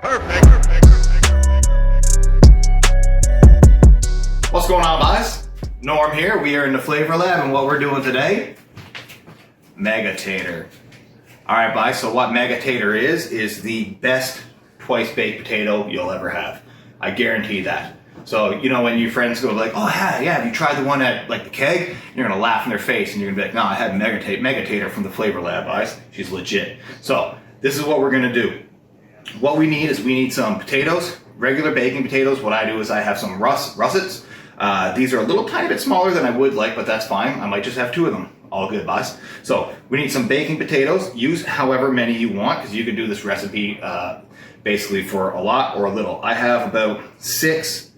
Perfect. What's going on, guys? Norm here. We are in the Flavor Lab, and what we're doing today, Mega Tater. All right, guys, so what Mega Tater is the best twice baked potato you'll ever have. I guarantee that. So, you know, when your friends go like, oh, yeah, have you tried the one at like the keg? You're gonna laugh in their face and you're gonna be like, no, I had Mega Tater from the Flavor Lab, guys. She's legit. So, this is what we're gonna do. What we need is we need some potatoes, regular baking potatoes. What I do is I have some russets. These are a little tiny bit smaller than I would like, but that's fine. I might just have 2 of them. All good, boss. So we need some baking potatoes. Use however many you want, because you can do this recipe basically for a lot or a little. I have about 6,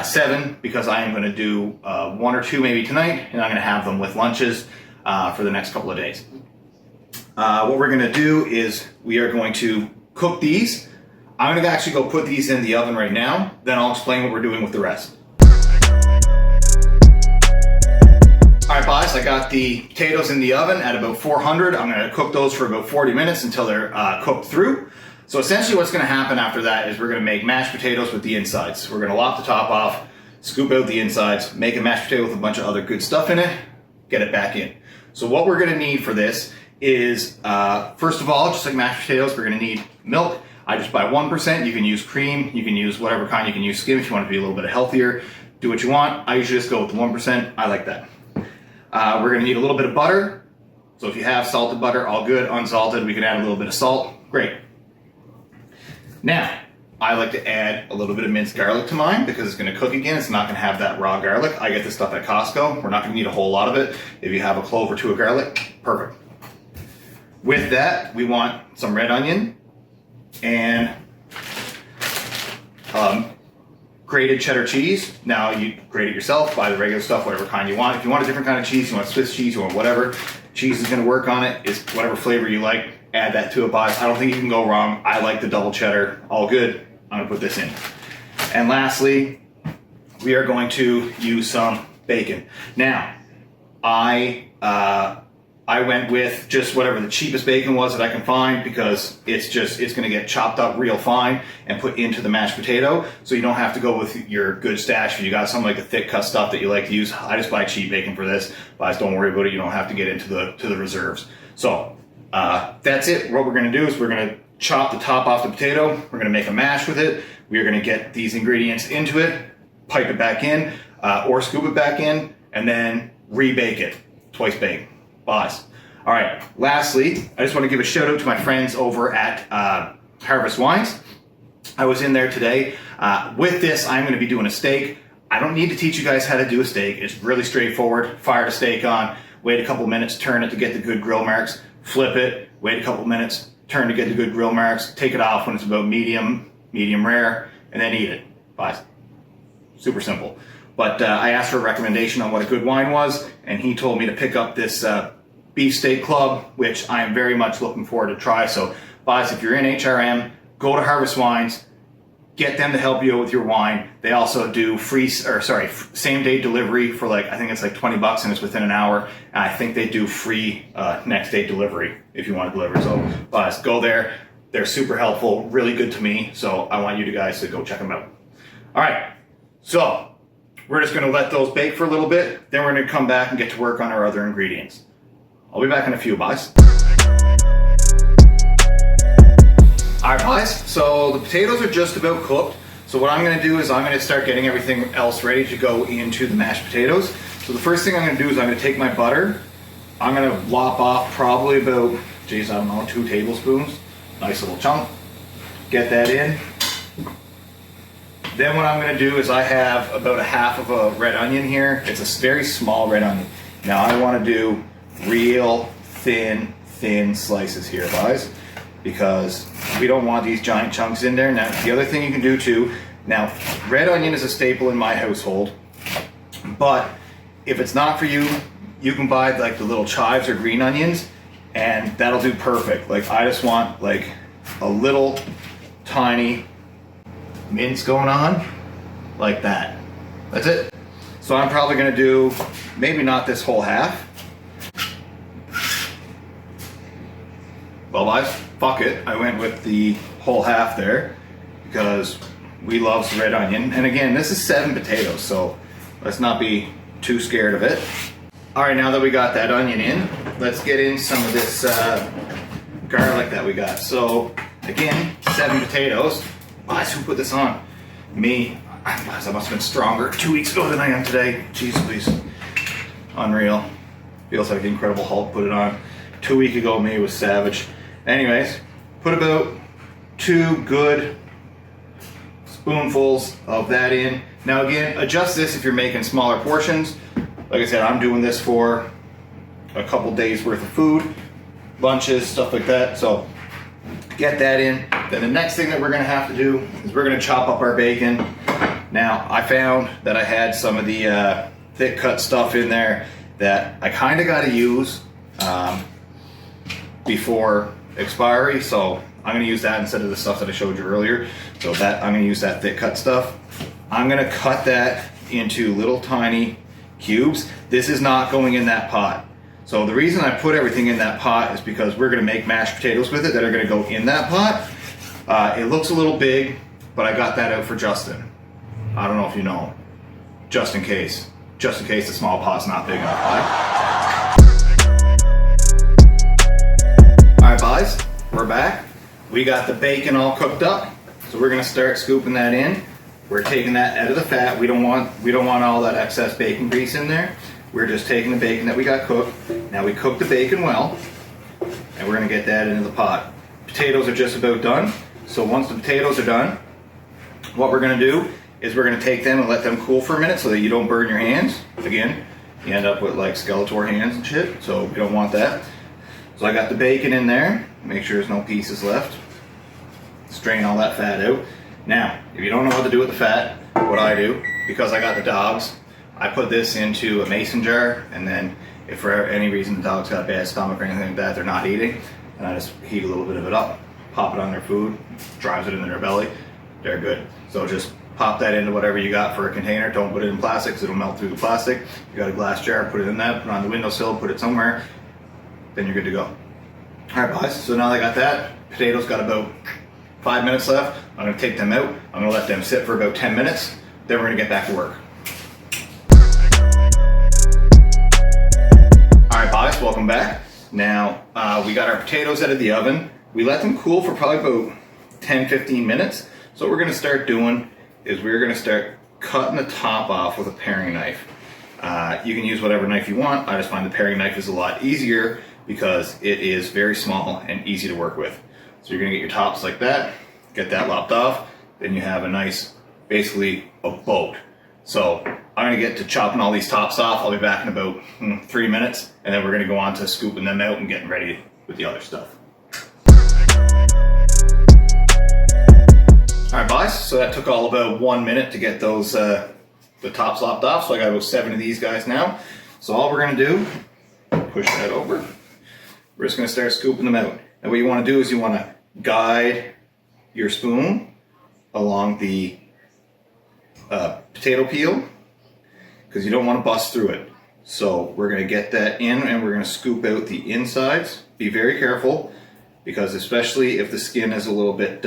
7, because I am going to do 1 or 2 maybe tonight, and I'm going to have them with lunches for the next couple of days. What we're going to do is we are going to cook these. I'm going to actually go put these in the oven right now, then I'll explain what we're doing with the rest. Alright, guys, I got the potatoes in the oven at about 400. I'm going to cook those for about 40 minutes until they're cooked through. So essentially what's going to happen after that is we're going to make mashed potatoes with the insides. We're going to lop the top off, scoop out the insides, make a mashed potato with a bunch of other good stuff in it, get it back in. So what we're going to need for this is, first of all, just like mashed potatoes, we're going to need milk. I just buy 1%. You can use cream, you can use whatever kind, you can use skim if you want to be a little bit healthier. Do what you want. I usually just go with the 1%. I like that. We're going to need a little bit of butter. So if you have salted butter, all good. Unsalted, we can add a little bit of salt. Great. Now, I like to add a little bit of minced garlic to mine because it's going to cook again. It's not going to have that raw garlic. I get this stuff at Costco. We're not going to need a whole lot of it. If you have a clove or 2 of garlic, perfect. With that, we want some red onion and grated cheddar cheese. Now you grate it yourself, buy the regular stuff, whatever kind you want. If you want a different kind of cheese, you want Swiss cheese, you want whatever, cheese is gonna work on it. It's whatever flavor you like, add that to it, guys. I don't think you can go wrong. I like the double cheddar, all good. I'm gonna put this in. And lastly, we are going to use some bacon. Now, I went with just whatever the cheapest bacon was that I can find because it's going to get chopped up real fine and put into the mashed potato. So you don't have to go with your good stash. If you got some like the thick cut stuff that you like to use, I just buy cheap bacon for this. But don't worry about it. You don't have to get into the reserves. So that's it. What we're going to do is we're going to chop the top off the potato. We're going to make a mash with it. We are going to get these ingredients into it, pipe it back in, or scoop it back in, and then rebake it. Twice baked. Boss. All right, lastly, I just want to give a shout out to my friends over at Harvest Wines. I was in there today. With this, I'm going to be doing a steak. I don't need to teach you guys how to do a steak. It's really straightforward. Fire the steak on, wait a couple minutes, turn it to get the good grill marks, flip it, wait a couple minutes, turn to get the good grill marks, take it off when it's about medium rare, and then eat it. Boss. Super simple. But I asked for a recommendation on what a good wine was, and he told me to pick up this Beefsteak Club, which I am very much looking forward to try. So, guys, if you're in HRM, go to Harvest Wines, get them to help you out with your wine. They also do same-day delivery for I think it's like $20 and it's within an hour. And I think they do free next-day delivery if you want to deliver. So, guys, go there. They're super helpful, really good to me. So I want you guys to go check them out. All right, so we're just going to let those bake for a little bit. Then we're going to come back and get to work on our other ingredients. I'll be back in a few, guys. All right, guys, so the potatoes are just about cooked. So what I'm going to do is I'm going to start getting everything else ready to go into the mashed potatoes. So the first thing I'm going to do is I'm going to take my butter. I'm going to lop off probably about, I don't know, 2 tablespoons. Nice little chunk. Get that in. Then what I'm going to do is I have about a half of a red onion here. It's a very small red onion. Now I want to do real thin slices here, guys, because we don't want these giant chunks in there. Now, the other thing you can do too, now red onion is a staple in my household, but if it's not for you, you can buy like the little chives or green onions, and that'll do perfect. Like I just want like a little tiny mince going on like that. That's it. So I'm probably going to do maybe not this whole half. Well, guys, fuck it. I went with the whole half there. because we love red onion. And again, this is 7 potatoes, so let's not be too scared of it. All right, now that we got that onion in, let's get in some of this garlic that we got. So again, 7 potatoes. Guys, who put this on? Me. Guys, I must have been stronger 2 weeks ago than I am today. Jeez, please. Unreal. Feels like the Incredible Hulk put it on. 2 weeks ago, me was savage. Anyways, put about 2 good spoonfuls of that in. Now again, adjust this if you're making smaller portions. Like I said, I'm doing this for a couple days worth of food, lunches, stuff like that. So get that in. Then the next thing that we're gonna have to do is we're gonna chop up our bacon. Now, I found that I had some of the thick cut stuff in there that I kind of got to use before expiry, so I'm going to use that instead of the stuff that I showed you earlier. So that I'm going to use that thick cut stuff. I'm going to cut that into little tiny cubes. This is not going in that pot. So the reason I put everything in that pot is because we're going to make mashed potatoes with it that are going to go in that pot. It looks a little big, but I got that out for Justin. I don't know if you know, just in case the small pot's not big enough, right? All right, guys, we're back. We got the bacon all cooked up, so we're gonna start scooping that in. We're taking that out of the fat. We don't want all that excess bacon grease in there. We're just taking the bacon that we got cooked. Now we cooked the bacon well, and we're gonna get that into the pot. Potatoes are just about done. So once the potatoes are done, what we're gonna do is we're going to take them and let them cool for a minute so that you don't burn your hands. Again, you end up with like Skeletor hands and shit, so we don't want that. So I got the bacon in there, make sure there's no pieces left. Strain all that fat out. Now, if you don't know what to do with the fat, what I do, because I got the dogs, I put this into a mason jar, and then if for any reason the dog's got a bad stomach or anything like that, they're not eating, and I just heat a little bit of it up, pop it on their food, drives it into their belly, they're good. So just pop that into whatever you got for a container. Don't put it in plastic because it'll melt through the plastic. You got a glass jar, put it in that, put it on the windowsill, put it somewhere, then you're good to go. All right, guys, so now I got that. Potatoes got about 5 minutes left. I'm gonna take them out. I'm gonna let them sit for about 10 minutes. Then we're gonna get back to work. All right, guys, welcome back. Now, we got our potatoes out of the oven. We let them cool for probably about 10-15 minutes. So what we're gonna start doing is we're gonna start cutting the top off with a paring knife. You can use whatever knife you want. I just find the paring knife is a lot easier because it is very small and easy to work with. So you're gonna get your tops like that, get that lopped off, then you have a nice, basically a boat. So I'm gonna get to chopping all these tops off. I'll be back in about 3 minutes, and then we're gonna go on to scooping them out and getting ready with the other stuff. All right, guys, so that took all about 1 minute to get those the tops lopped off. So I got about 7 of these guys now. So all we're gonna do, push that over. We're just gonna start scooping them out. And what you wanna do is you wanna guide your spoon along the potato peel, because you don't wanna bust through it. So we're gonna get that in and we're gonna scoop out the insides. Be very careful, because especially if the skin is a little bit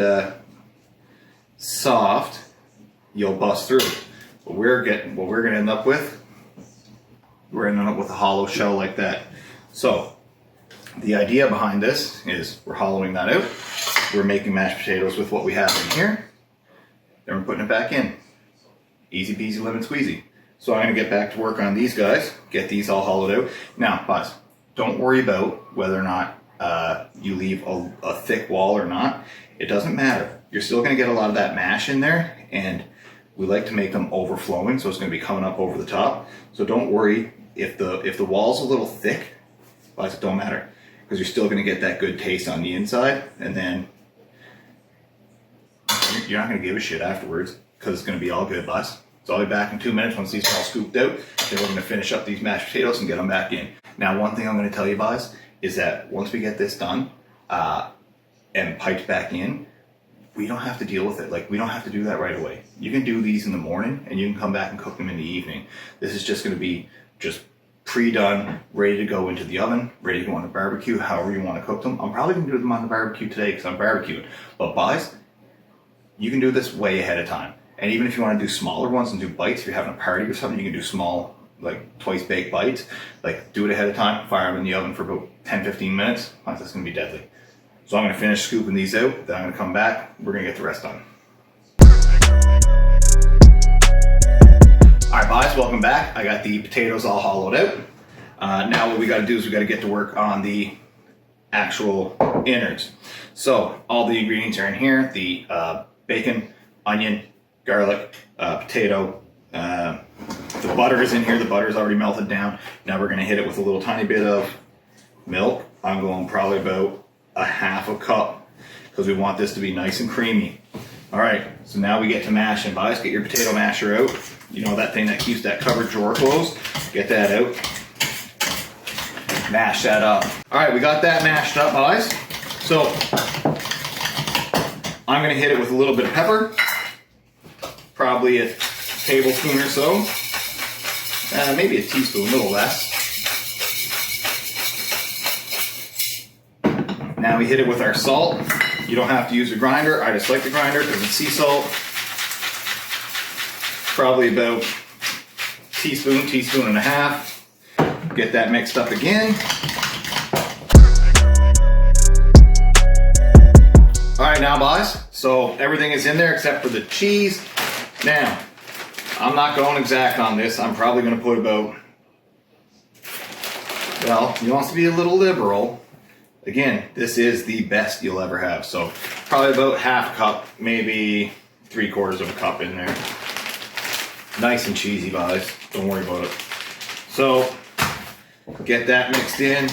soft, you'll bust through. What we're gonna end up with, we're ending up with a hollow shell like that. So the idea behind this is we're hollowing that out. We're making mashed potatoes with what we have in here. Then we're putting it back in. Easy peasy lemon squeezy. So I'm gonna get back to work on these guys, get these all hollowed out. Now, guys, don't worry about whether or not you leave a thick wall or not. It doesn't matter. You're still gonna get a lot of that mash in there, and we like to make them overflowing, so it's gonna be coming up over the top. So don't worry if the wall's a little thick, guys, it don't matter, because you're still gonna get that good taste on the inside, and then you're not gonna give a shit afterwards, because it's gonna be all good, guys. So I'll be back in 2 minutes once these are all scooped out. Then we're gonna finish up these mashed potatoes and get them back in. Now, one thing I'm gonna tell you, guys, is that once we get this done and piped back in, we don't have to deal with it. Like, we don't have to do that right away. You can do these in the morning and you can come back and cook them in the evening. This is just gonna be just pre-done, ready to go into the oven, ready to go on the barbecue, however you wanna cook them. I'm probably gonna do them on the barbecue today because I'm barbecuing. But guys, you can do this way ahead of time. And even if you want to do smaller ones and do bites, if you're having a party or something, you can do small, like twice baked bites. Like do it ahead of time, fire them in the oven for about 10-15 minutes. That's gonna be deadly. So I'm gonna finish scooping these out, then I'm gonna come back, we're gonna get the rest done. All right, guys, welcome back. I got the potatoes all hollowed out. Now what we gotta do is we gotta get to work on the actual innards. So all the ingredients are in here, the bacon, onion, garlic, potato, the butter is in here. The butter is already melted down. Now we're gonna hit it with a little tiny bit of milk. I'm going probably about a half a cup because we want this to be nice and creamy. All right, so now we get to mashing, guys. Get your potato masher out. You know, that thing that keeps that cupboard drawer closed. Get that out. Mash that up. All right, we got that mashed up, guys. So I'm gonna hit it with a little bit of pepper, probably a tablespoon or so, maybe a teaspoon, a little less. Now we hit it with our salt. You don't have to use a grinder. I just like the grinder because it's sea salt. Probably about teaspoon and a half. Get that mixed up again. All right, now guys, so everything is in there except for the cheese. Now, I'm not going exact on this. I'm probably gonna put about, well, he wants to be a little liberal. Again, this is the best you'll ever have. So probably about half a cup, maybe 3/4 of a cup in there. Nice and cheesy, guys. Don't worry about it. So get that mixed in.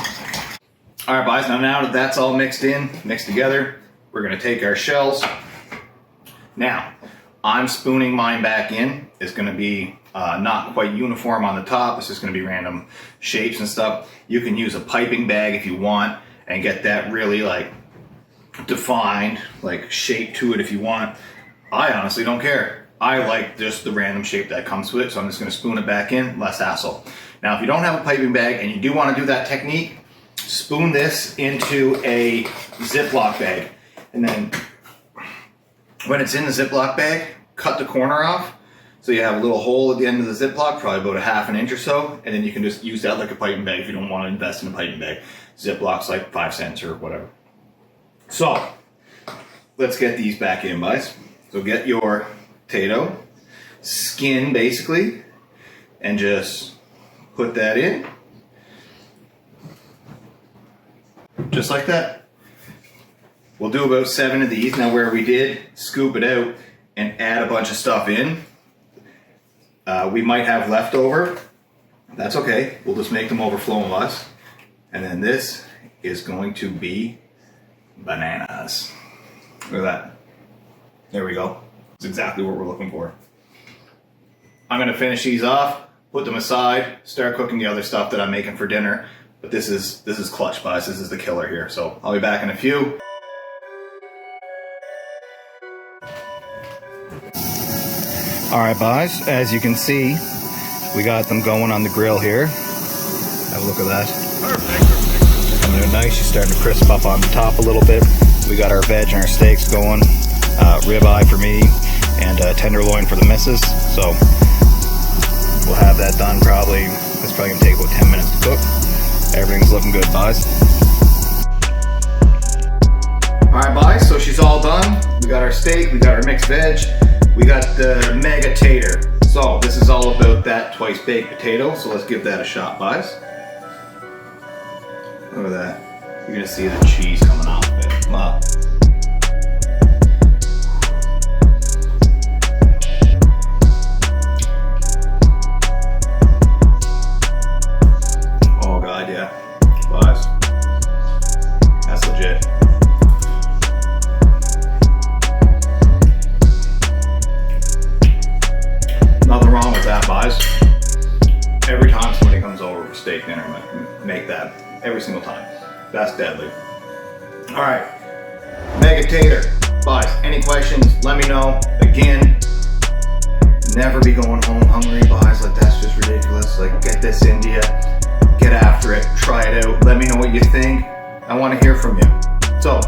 All right, guys, now that that's all mixed in, mixed together, we're gonna take our shells. Now, I'm spooning mine back in. It's gonna be not quite uniform on the top. It's just gonna be random shapes and stuff. You can use a piping bag if you want and get that really like defined, like shape to it if you want. I honestly don't care. I like just the random shape that comes with it, so I'm just gonna spoon it back in, less hassle. Now, if you don't have a piping bag and you do wanna do that technique, spoon this into a Ziploc bag. And then when it's in the Ziploc bag, cut the corner off. So you have a little hole at the end of the Ziploc, probably about a ½ an inch or so. And then you can just use that like a piping bag if you don't want to invest in a piping bag. Ziploc's like 5 cents or whatever. So let's get these back in, guys. So get your potato, skin basically, and just put that in. Just like that. We'll do about 7 of these. Now where we did scoop it out and add a bunch of stuff in, we might have leftover. That's okay. We'll just make them overflowing us. And then this is going to be bananas. Look at that. There we go. That's exactly what we're looking for. I'm gonna finish these off, put them aside, start cooking the other stuff that I'm making for dinner. But this is clutch, guys. This is the killer here. So I'll be back in a few. All right, guys, as you can see, we got them going on the grill here. Have a look at that. Perfect. And they're nice. She's starting to crisp up on the top a little bit. We got our veg and our steaks going. Ribeye for me and tenderloin for the missus. So we'll have that done probably. It's probably gonna take about 10 minutes to cook. Everything's looking good, guys. All right, guys, so she's all done. We got our steak, we got our mixed veg. We got the mega tater. So this is all about that twice baked potato. So let's give that a shot, guys. Look at that. You're gonna see the cheese coming off of it. Wow. Oh God, yeah. Guys, that's legit. Nothing wrong with that, guys. Every time somebody comes over for steak dinner, make that every single time. That's deadly. All right, mega tater. Guys, any questions, let me know. Again, never be going home hungry, guys. Like, that's just ridiculous. Like, get this into you, get after it, try it out. Let me know what you think. I want to hear from you. So,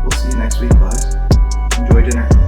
we'll see you next week, guys. dinner.